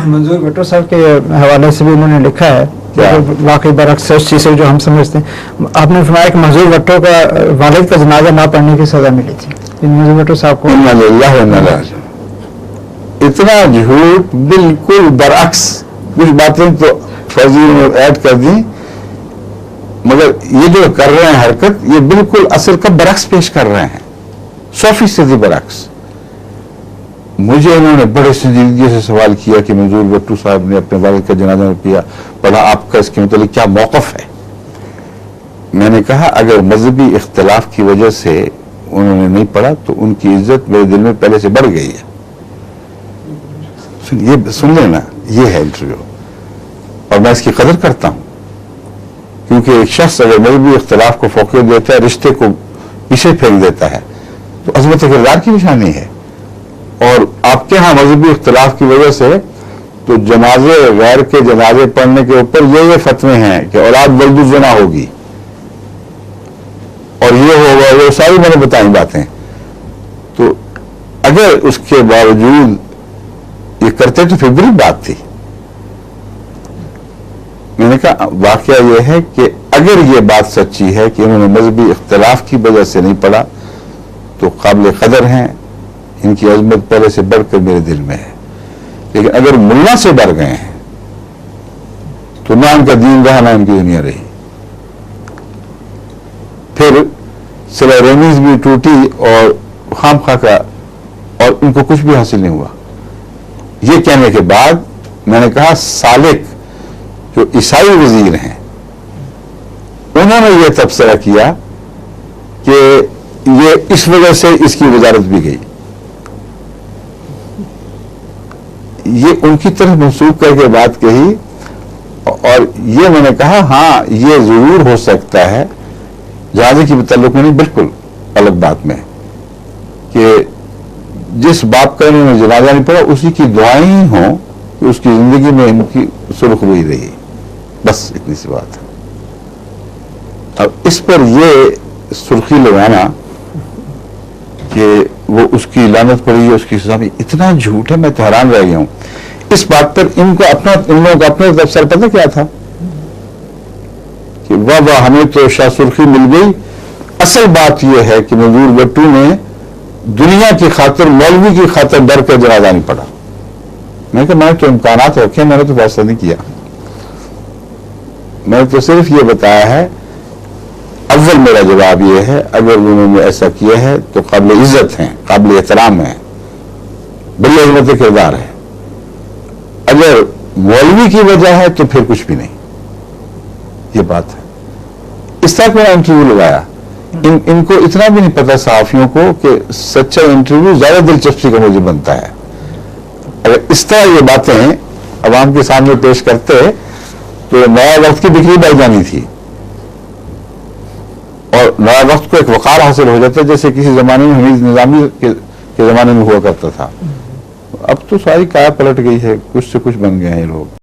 मंजूर भट्टो साहब के हवाले से भी उन्होंने लिखा है वाकई बरक्स है उस चीज़ से जो हम समझते हैं। आपने फरमाया कि मंजूर भट्टो का वालिद का जनाजा ना पढ़ने की सजा मिली थी मंजूर भट्टो साहब को। इतना झूठ, बिल्कुल बरअक्स। कुछ बातें तो फौजी ने ऐड कर दी, मगर ये जो कर रहे हैं हरकत, ये बिल्कुल असल का बरअक्स पेश कर रहे हैं, 100% बरअक्स। मुझे इन्होंने बड़े संजीदगी से सवाल किया कि मंजूर भट्टो साहब ने अपने वालिद का जनाजा में पढ़ा, आपका इसके मतलब क्या मौक़िफ़ है? मैंने कहा अगर मजहबी इख्तिलाफ की वजह से उन्होंने नहीं पढ़ा तो उनकी इज्जत मेरे दिल में पहले से बढ़ गई है। ये सुन लेना, ये है इंटरव्यू, और मैं इसकी कदर करता हूं, क्योंकि एक शख्स अगर मजहबी इख्तिलाफ को फोकस देता है, रिश्ते को पीछे फेंक देता है, तो अज़मत किरदार की निशानी है। और आपके यहाँ मजहबी इख्तिलाफ की वजह से तो जनाजे, गैर के जनाजे पढ़ने के ऊपर ये फतवे हैं कि औलाद बल्दुज़ना होगी और ये होगा, वो सारी मैंने बताई बातें। तो अगर उसके बावजूद ये करते तो फिर बुरी बात थी। मैंने कहा वाकया ये है कि अगर ये बात सच्ची है कि इन्होंने मजहबी इख्तिलाफ की वजह से नहीं पढ़ा तो काबिल कदर हैं, इनकी अजमत पहले से बढ़कर मेरे दिल में है। लेकिन अगर मुल्ला से डर गए हैं तो ना उनका दीन रहा, ना उनकी दुनिया रही। फिर सिला रेमीज भी टूटी और खाम खा का, और उनको कुछ भी हासिल नहीं हुआ। ये कहने के बाद मैंने कहा सालिक जो ईसाई वजीर हैं उन्होंने ये तबसरा किया कि ये इस वजह से इसकी वजारत भी गई। ये उनकी तरफ मंसूब करके बात कही, और ये मैंने कहा हाँ ये जरूर हो सकता है, जहाजे की ताल्लुक में नहीं, बिल्कुल अलग बात में, कि जिस बाप का इन्होंने जनाजा नहीं पड़ा उसी की दुआएं ही हों कि उसकी जिंदगी में इनकी सुर्ख हुई रही, बस इतनी सी बात है। अब इस पर ये सुर्खी लगाना कि वो उसकी लानत पड़ी है, उसकी सजा में, इतना झूठ है, मैं तो हैरान रह गया हूं इस बात पर। इनको अपना, इन लोगों का अपने तबसरा पता क्या था कि वाह वाह हमें तो शाह सुर्खी मिल गई। असल बात यह है कि मंजूर भट्टो ने दुनिया की खातिर, मौलवी की खातिर डर कर जनाजा नहीं पड़ा। मैंने कहा मैंने तो इम्कानात रखे, मैंने तो फैसला नहीं किया, मैंने तो सिर्फ ये बताया है। अव्वल मेरा जवाब ये है अगर उन्होंने ऐसा किया है तो काबिल इज्जत हैं, काबिल एहतराम है, बड़ी अजमत किरदार है। अगर मौलवी की वजह है तो फिर कुछ भी नहीं, ये बात है। इस तरह का इंटरव्यू लगाया, इनको इतना भी नहीं पता सहाफियों को कि सच्चा इंटरव्यू ज्यादा दिलचस्पी का मुझे बनता है। अगर इस तरह ये बातें अवाम के सामने पेश करते तो नया वक्त की बिक्री बढ़ जानी थी, और नया वक्त को एक वकार हासिल हो जाता है, जैसे किसी जमाने में हमीद निजामी के जमाने में हुआ करता था। अब तो सारी काया पलट गई है, कुछ से कुछ बन गए हैं ये लोग।